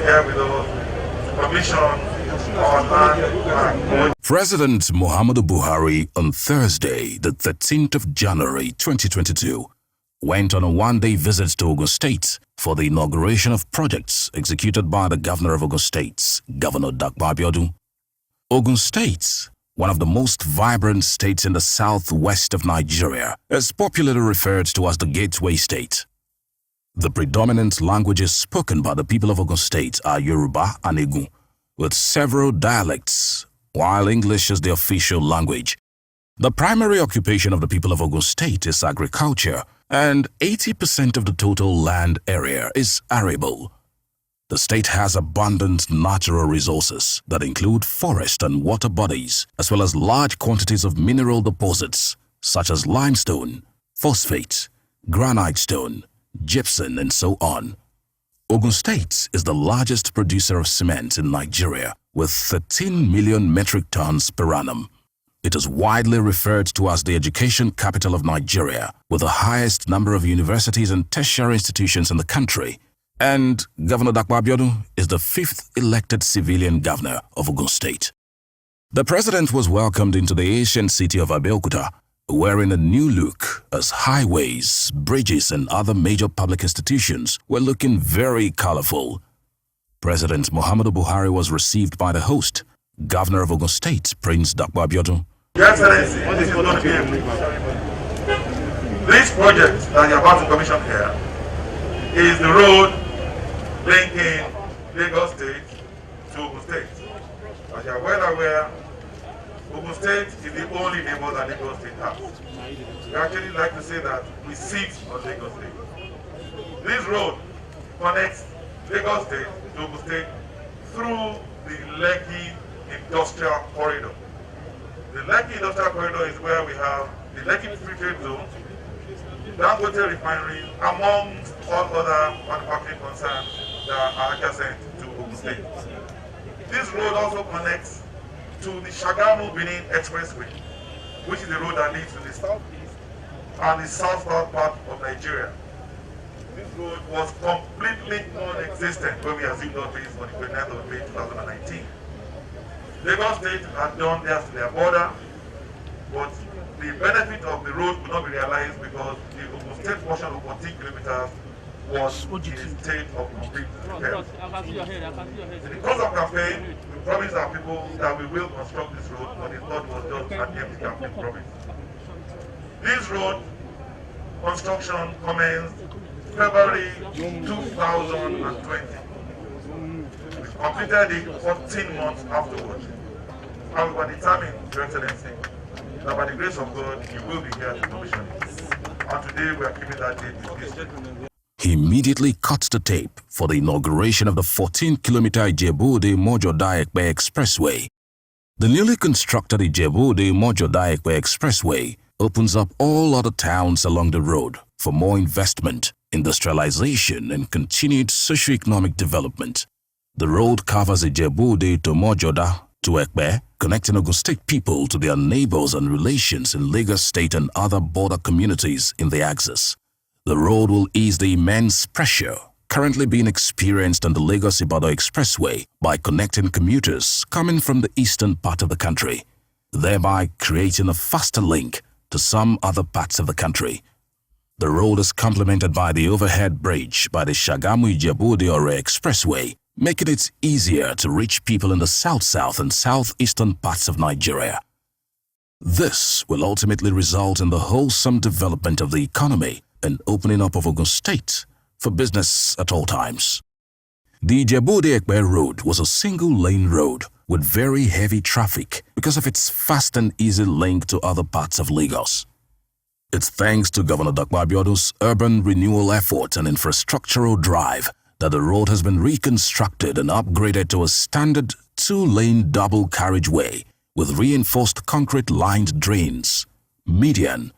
here with us to commission our land. President Muhammadu Buhari on Thursday, the 13th of January 2022, went on a one-day visit to Ogun State for the inauguration of projects executed by the Governor of Ogun State, Governor Buhari. Ogun State, one of the most vibrant states in the southwest of Nigeria, is popularly referred to as the Gateway State. The predominant languages spoken by the people of Ogun State are Yoruba and Ogun, with several dialects, while English is the official language. The primary occupation of the people of Ogun State is agriculture, and 80% of the total land area is arable. The state has abundant natural resources that include forest and water bodies, as well as large quantities of mineral deposits such as limestone, phosphate, granite stone, gypsum, and so on. Ogun State is the largest producer of cement in Nigeria, with 13 million metric tons per annum. It is widely referred to as the education capital of Nigeria, with the highest number of universities and tertiary institutions in the country. And Governor Buhari is the 5th elected civilian governor of Ogun State. The president was welcomed into the ancient city of Abeokuta, wearing a new look as highways, bridges, and other major public institutions were looking very colorful. President Muhammadu Buhari was received by the host, Governor of Ogun State, Prince Buhari. Your Excellency, this is going to be a this project that you're about to commission here is the road linking Lagos State to Ogun State. As you are well aware, Ogun State is the only neighbor that Lagos State has. We actually like to say that we sit on Lagos State. This road connects Lagos State to Ogun State through the Lekki Industrial Corridor. The Lekki Industrial Corridor is where we have the Lekki Free Trade Zone, Dangote Refinery, amongst all other manufacturing concerns that are adjacent to Ogun State. This road also connects to the Shagamu-Benin Expressway, which is the road that leads to the southeast and the south-south part of Nigeria. This road was completely non-existent when we assumed office on the 29th of May 2019. Lagos State had done theirs to their border, but the benefit of the road could not be realized because the Ogun State portion of 14 kilometers was in a state of complete repair. In the course of campaign, we promised our people that we will construct this road, but they thought it was just an empty campaign promise. This road construction commenced February 2020. We completed it 14 months afterwards. And we were determined, Your Excellency, that by the grace of God, you will be here to commission it. And today we are keeping that date with this. He immediately cut the tape for the inauguration of the 14-kilometer Ijebu-Ode-Mojo-Ekpe Expressway. The newly constructed Ijebu-Ode-Mojo-Ekpe Expressway opens up all other towns along the road for more investment, industrialization, and continued socio-economic development. The road covers Ijebu-Ode to Mojoda to Ekpe, connecting Ogun State people to their neighbors and relations in Lagos State and other border communities in the axis. The road will ease the immense pressure currently being experienced on the Lagos-Ibadan Expressway by connecting commuters coming from the eastern part of the country, thereby creating a faster link to some other parts of the country. The road is complemented by the overhead bridge by the Shagamu-Ijebu-Ode-Ore Expressway, making it easier to reach people in the south-south and southeastern parts of Nigeria. This will ultimately result in the wholesome development of the economy and opening up of Ogun State for business at all times. The Ijebu-Ode-Ekpe Road was a single-lane road with very heavy traffic because of its fast and easy link to other parts of Lagos. It's thanks to Governor Buhari's urban renewal effort and infrastructural drive that the road has been reconstructed and upgraded to a standard 2-lane double carriageway with reinforced concrete-lined drains, median,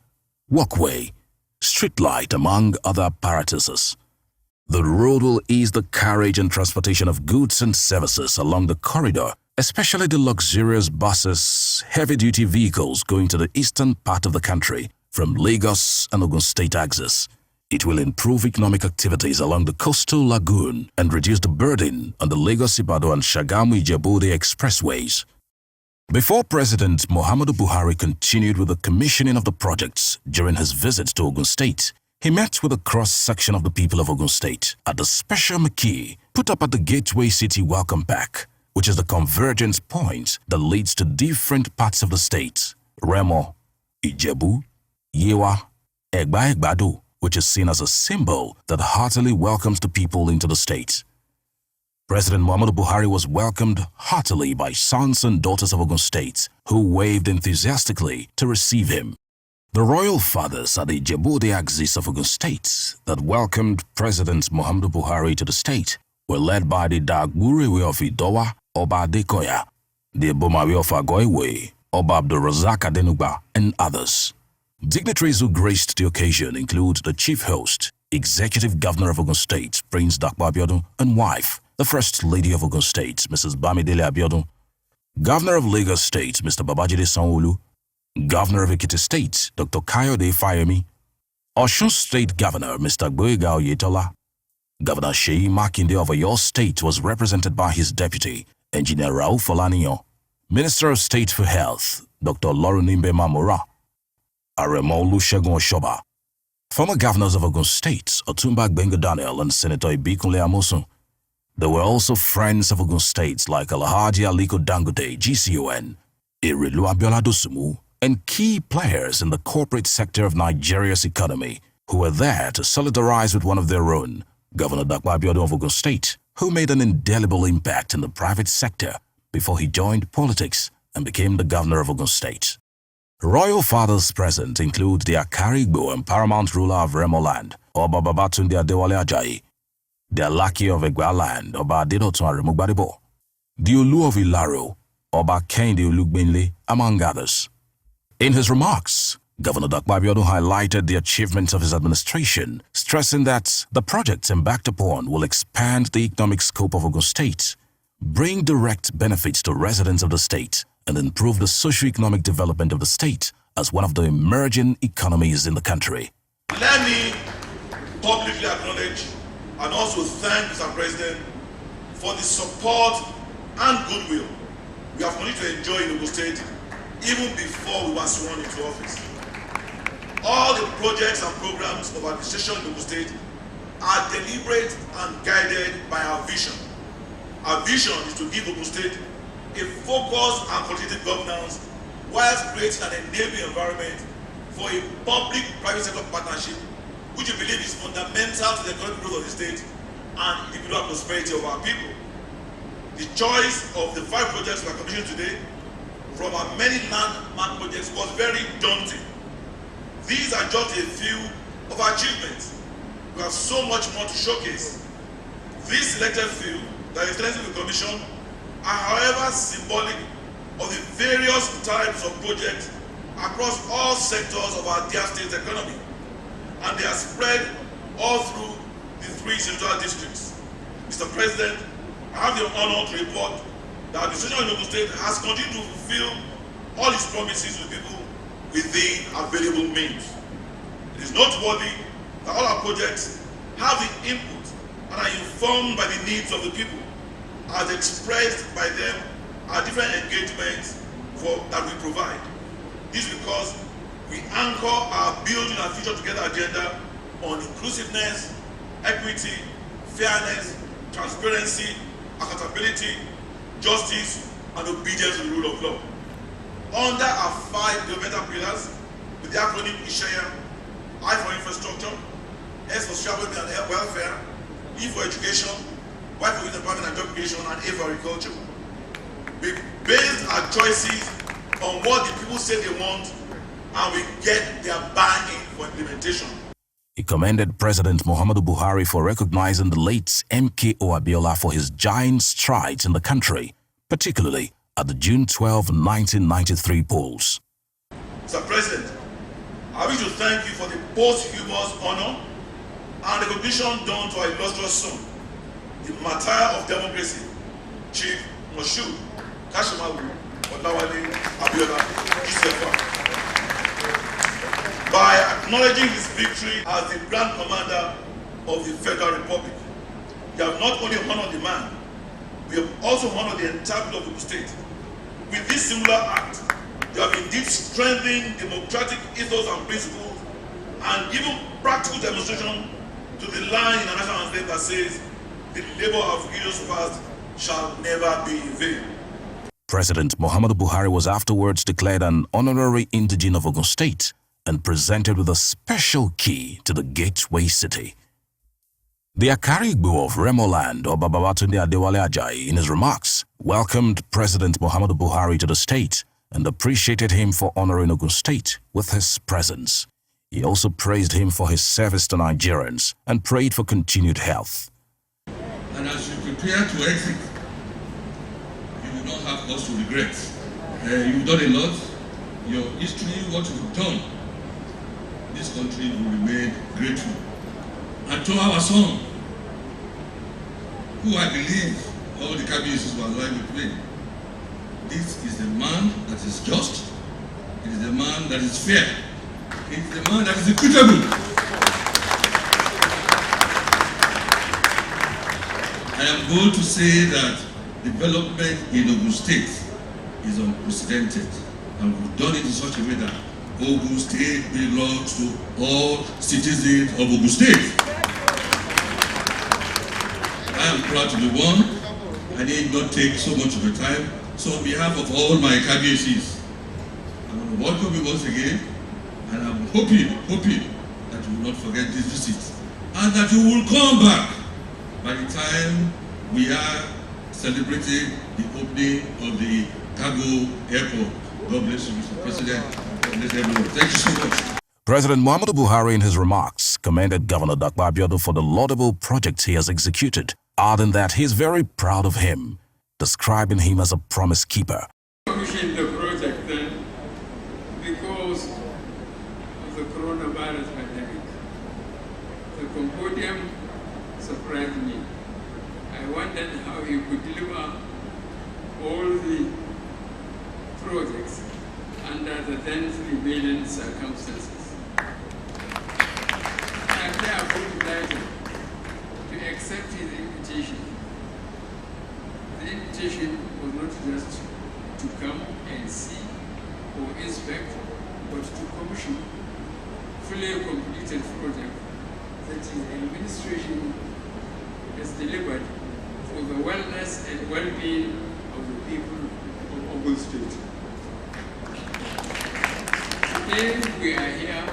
walkway, street light, among other apparatuses. The road will ease the carriage and transportation of goods and services along the corridor, especially the luxurious buses, heavy-duty vehicles going to the eastern part of the country from Lagos and Ogun State axis. It will improve economic activities along the coastal lagoon and reduce the burden on the Lagos-Ibadan and Shagamu-Ijebu-Ode expressways. Before President Muhammadu Buhari continued with the commissioning of the projects during his visit to Ogun State, he met with a cross-section of the people of Ogun State at the special marquee put up at the Gateway City Welcome Pack, which is the convergence point that leads to different parts of the state: Remo, Ijebu, Yewa, Egba-Egbado, which is seen as a symbol that heartily welcomes the people into the state. President Muhammadu Buhari was welcomed heartily by sons and daughters of Ogun State, who waved enthusiastically to receive him. The royal fathers at the Ijebu-Ode axis of Ogun State that welcomed President Muhammadu Buhari to the state were led by the Dagburewe of Idowa, Oba Adekoya, the Ebomawe of Agoiwe, Oba Abdulrazak Adenugba, and others. Dignitaries who graced the occasion include the chief host, Executive Governor of Ogun State, Prince Dakpo Abiodun, and wife, the First Lady of Ogun State, Mrs. Bamidele Abiodun, Governor of Lagos State, Mr. Babajide Sanwo-Olu, Governor of Ekiti State, Dr. Kayode Fayemi, Osun State Governor, Mr. Gboyega Oyetola, Governor Seyi Makinde of Oyo State was represented by his deputy, Engineer Rauf Olaniyan, Minister of State for Health, Dr. Lorunimbe Mamora, Aremo Olusegun Oshoba, former governors of Ogun State, Otumba Gbenga Daniel and Senator Ibikunle Amosun. There were also friends of Ogun State like Alhaji Aliko Dangote, GCON, Erelu Abiola Dosumu, and key players in the corporate sector of Nigeria's economy who were there to solidarize with one of their own, Governor Dakpo Abiodun of Ogun State, who made an indelible impact in the private sector before he joined politics and became the governor of Ogun State. Royal fathers present include the Akarigbo and paramount ruler of Remo land, Oba Babatunde Adewale Ajayi, the Alaki of Egba land, Oba Adedotun Aremugbadebo, the Olu of Ilaro, Oba Kehinde Olugbenle, among others. In his remarks, Governor Dakpo Abiodun highlighted the achievements of his administration, stressing that the projects embarked upon will expand the economic scope of Ogun State, bring direct benefits to residents of the state, and improve the socio-economic development of the state as one of the emerging economies in the country. Let me publicly acknowledge and also thank Mr. President for the support and goodwill we have continued to enjoy in Ogun State even before we were sworn into office. All the projects and programs of administration in Ogun State are deliberate and guided by our vision. Our vision is to give Ogun State a focused and qualitative governance whilst creating an enabling environment for a public-private sector partnership which we believe is fundamental to the economic growth of the state and individual prosperity of our people. The choice of the 5 projects we are commissioning today from our many landmark projects was very daunting. These are just a few of our achievements. We have so much more to showcase. These selected few that is selected in the commission are, however, symbolic of the various types of projects across all sectors of our dear state economy, and they are spread all through the 3 central districts. Mr. President, I have the honor to report that the administration of Ogun State has continued to fulfill all its promises to people within available means. It is noteworthy that all our projects have the input and are informed by the needs of the people, as expressed by them at different engagements that we provide. This is because we anchor our building our future together agenda on inclusiveness, equity, fairness, transparency, accountability, justice, and obedience to the rule of law. Under our 5 governmental pillars, with the acronym ISHAYA, I for infrastructure, S for social well-being and welfare, E for education, Y for youth empowerment and job creation, and A for agriculture. We based our choices on what the people say they want, and we get their buy-in for implementation. He commended President Muhammadu Buhari for recognizing the late MKO Abiola for his giant strides in the country, particularly at the June 12, 1993 polls. Mr. President, I wish to thank you for the posthumous honor and recognition done to our illustrious son, the martyr of democracy, Chief Moshood Kashimagu Olawale Abiola Gcfr. By acknowledging his victory as the Grand Commander of the Federal Republic. You have not only honored the man, we have also honored the entire people of the state. With this singular act, you have indeed strengthened democratic ethos and principles and given practical demonstration to the line in the national anthem that says, the labor of heroes past shall never be in vain. President Muhammadu Buhari was afterwards declared an honorary indigene of Ogun State and presented with a special key to the gateway city. The Akarigbo of Remoland, or Babatunde Adewale Ajayi, in his remarks, welcomed President Muhammadu Buhari to the state and appreciated him for honoring Ogun State with his presence. He also praised him for his service to Nigerians and prayed for continued health. And as you prepare to exit, you will not have cause to regret. You've done a lot. Your history, what you've done, this country will remain grateful. And to our son, who I believe all the cabinets were alive with me, this is the man that is just, it is the man that is fair, it is the man that is equitable. I am going to say that development in Ogun State is unprecedented, and we've done it in such a way that Ogun State belongs to all citizens of Ogun State. I am proud to be one. I need not take so much of your time. So on behalf of all my KBCs, I want to welcome you once again, and I'm hoping that you will not forget this visit, and that you will come back by the time we are celebrating the opening of the cargo airport. God bless you, Mr. President. God bless everyone. Thank you so much. President Muhammadu Buhari, in his remarks, commended Governor Dakwa Abiodun for the laudable projects he has executed, adding that he is very proud of him, describing him as a promise keeper. Commissioned the project then because of the coronavirus pandemic. The compendium surprised me. I wondered how he could deliver all the projects under the then prevailing circumstances. I am therefore delighted to accept his invitation. The invitation was not just to come and see or inspect, but to commission fully completed project that his administration has delivered for the wellness and well-being of the people of Ogun State. Today we are here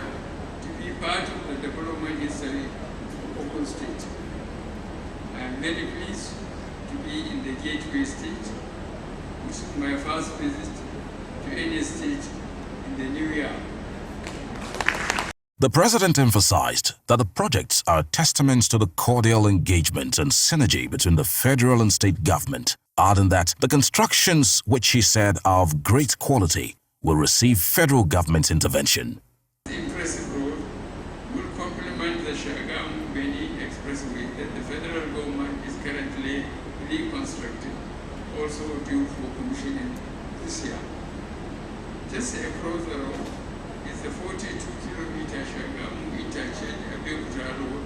to be part of the development history of Ogun State. I am very pleased to be in the Gateway State, which is my first visit to any state in the new year. The president emphasized that the projects are testaments to the cordial engagement and synergy between the federal and state government, adding that the constructions, which he said are of great quality, will receive federal government intervention. The impressive road will complement the Shagamu-Beni Expressway that the federal government is currently reconstructing, also due for commissioning this year. Just across the road is the 42-kilometer Shagamu interchange Abeokuta Road,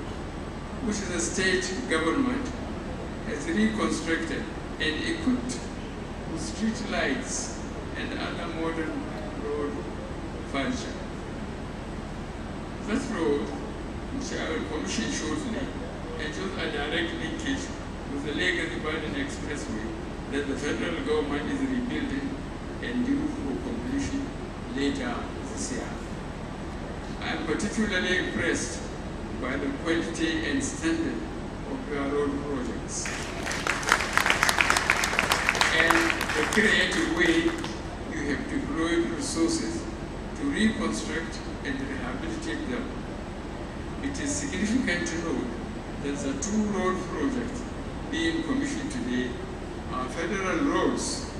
which the state government has reconstructed and equipped with street lights and other modern road furniture. This road, which I will commission shortly, enjoys a direct linkage with the Lagos-Ibadan Expressway that the federal government is rebuilding and due for completion later this year. I am particularly impressed by the quality and standard of your road projects and the creative way you have deployed resources to reconstruct and rehabilitate them. It is significant to note that the two road projects being commissioned today are federal roads.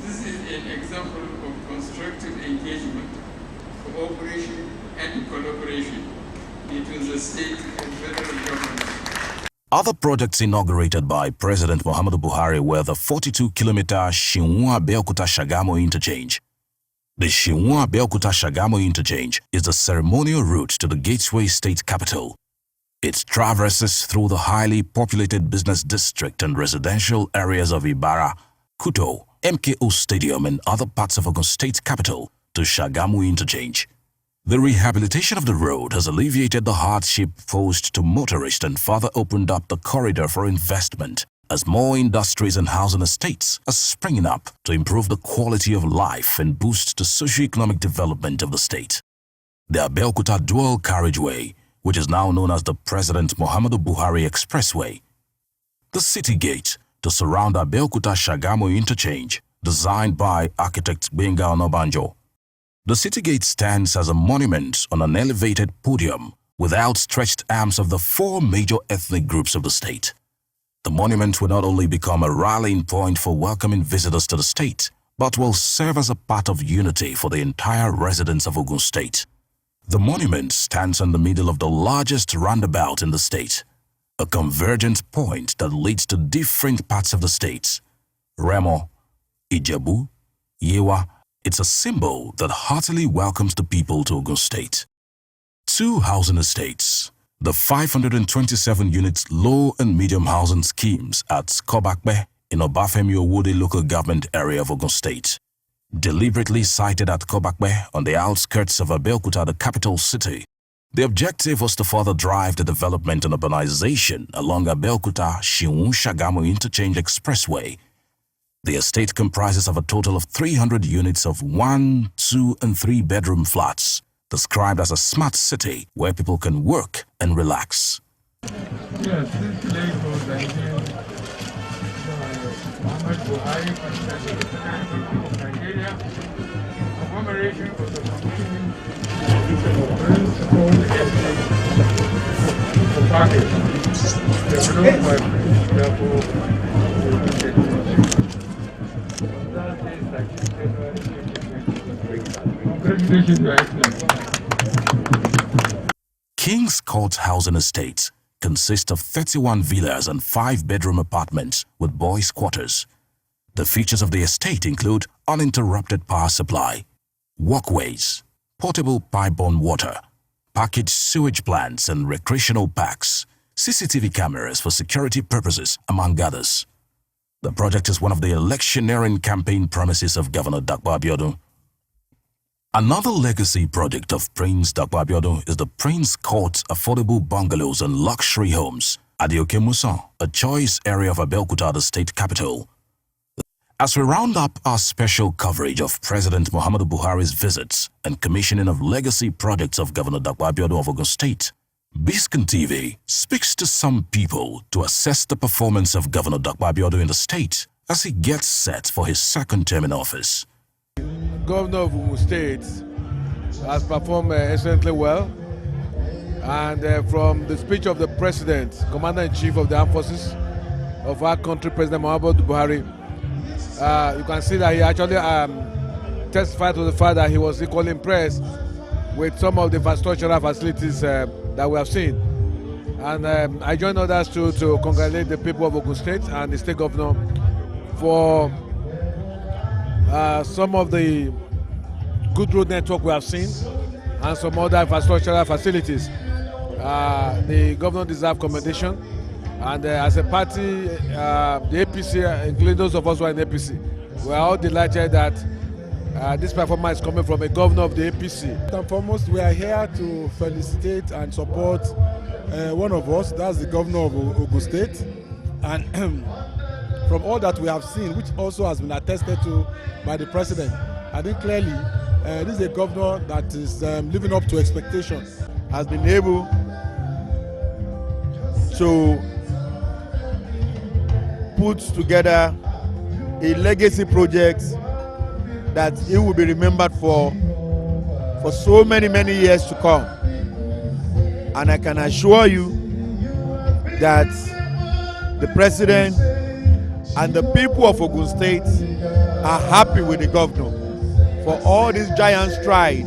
This is an example of constructive engagement, cooperation, and collaboration between the state and federal government. Other projects inaugurated by President Muhammadu Buhari were the 42-kilometer Shinwa-Abeokuta-Shagamu interchange, The Shinwa-Abeokuta-Shagamu interchange is the ceremonial route to the Gateway state capital. It traverses through the highly populated business district and residential areas of Ibara, Kuto, MKO Stadium and other parts of Ogun state capital to Shagamu interchange. The rehabilitation of the road has alleviated the hardship posed to motorists and further opened up the corridor for investment, as more industries and housing estates are springing up to improve the quality of life and boost the socio-economic development of the state. The Abeokuta Dual Carriageway, which is now known as the President Muhammadu Buhari Expressway. The City Gate, to surround Abeokuta-Shagamu interchange, designed by architect Benga Onobanjo. The City Gate stands as a monument on an elevated podium with outstretched arms of the four major ethnic groups of the state. The monument will not only become a rallying point for welcoming visitors to the state, but will serve as a part of unity for the entire residents of Ogun State. The monument stands in the middle of the largest roundabout in the state, a convergent point that leads to different parts of the state. Remo, Ijebu, Yewa, it's a symbol that heartily welcomes the people to Ogun State. Two housing estates, the 527 units low and medium housing schemes at Kobakbe in Obafemi Owode local government area of Ogun State. Deliberately sited at Kobakbe on the outskirts of Abeokuta, the capital city, the objective was to further drive the development and urbanization along Abeokuta-Shinwu-Shagamu Interchange Expressway. The estate comprises of a total of 300 units of 1, 2 and 3 bedroom flats, described as a smart city where people can work and relax. Yes, this lake was Muhammadu Buhari, Nigeria, commemoration for the completion of principal estate package developed by Congratulations, Your Excellency. King's Court Housing Estate consists of 31 villas and 5-bedroom apartments with boys' quarters. The features of the estate include uninterrupted power supply, walkways, portable pipe-borne water, packaged sewage plants and recreational parks, CCTV cameras for security purposes, among others. The project is one of the electioneering campaign promises of Governor Dakpo Abiodun. Another legacy project of Prince Dakpo Abiodun is the Prince Court Affordable Bungalows and Luxury Homes at the Okemusan, a choice area of Abeokuta, the state capital. As we round up our special coverage of President Muhammadu Buhari's visits and commissioning of legacy projects of Governor Dakpo Abiodun of Ogun State, Biscon TV speaks to some people to assess the performance of Governor Dakpo Abiodun in the state as he gets set for his second term in office. Governor of Ogun State has performed excellently well, and from the speech of the President, Commander-in-Chief of the Armed Forces of our country, President Muhammadu Buhari, you can see that he actually testified to the fact that he was equally impressed with some of the infrastructural facilities that we have seen. And I join others to congratulate the people of Ogun State and the State Governor for some of the good road network we have seen and some other infrastructural facilities. The governor deserves commendation, and as a party, the APC, including those of us who are in APC, we are all delighted that this performance is coming from a governor of the APC. First and foremost, we are here to felicitate and support one of us, that's the governor of Ogun State. And from all that we have seen, which also has been attested to by the president, I think clearly this is a governor that is living up to expectations. Has been able to put together a legacy project that he will be remembered for so many years to come. And I can assure you that the president and the people of Ogun State are happy with the governor for all this giant stride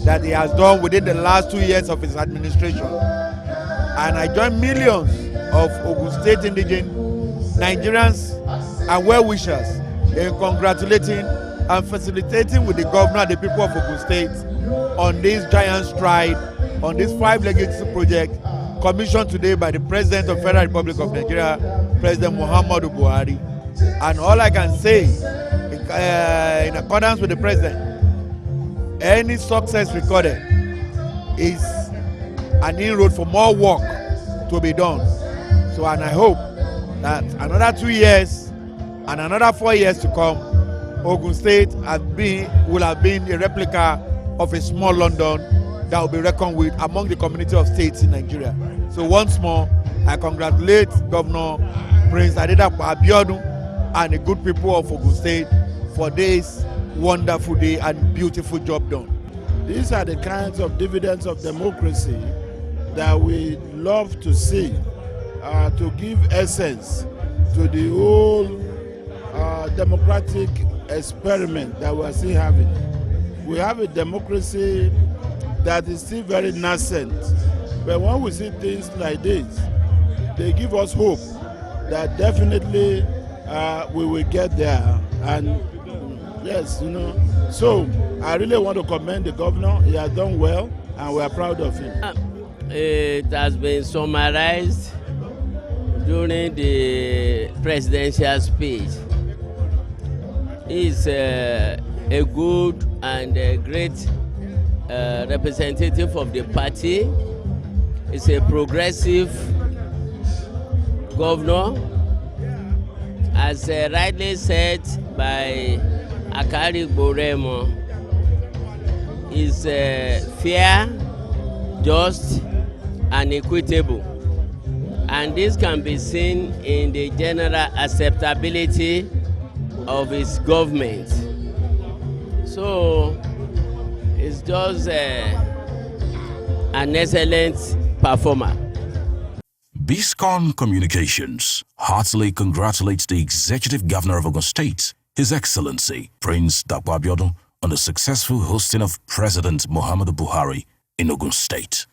that he has done within the last 2 years of his administration. And I join millions of Ogun State indigene Nigerians and well-wishers in congratulating and facilitating with the governor and the people of Ogun State on this giant stride, on this 5 legacy project commissioned today by the President of the Federal Republic of Nigeria, President Muhammadu Buhari. And all I can say, in accordance with the President, any success recorded is an inroad for more work to be done. So, and I hope that another 2 years and another 4 years to come, Ogun State will have been a replica of a small London that will be reckoned with among the community of states in Nigeria. So once more, I congratulate Governor Prince Adedapo Abiodun and the good people of Ogun State for this wonderful day and beautiful job done. These are the kinds of dividends of democracy that we love to see, to give essence to the whole democratic experiment that we are still having. We have a democracy that is still very nascent, but when we see things like this, they give us hope that definitely we will get there. And yes, you know, so I really want to commend the governor. He has done well and we are proud of him. It has been summarized during the presidential speech. He is a good and a great representative of the party. He's a progressive governor, as rightly said by Akari Boremo. Is fair, just, and equitable. And this can be seen in the general acceptability of his government. So it's just an excellent performer. BISCON Communications heartily congratulates the Executive Governor of Ogun State, His Excellency Prince Dapo Abiodun, on the successful hosting of President Muhammadu Buhari in Ogun State.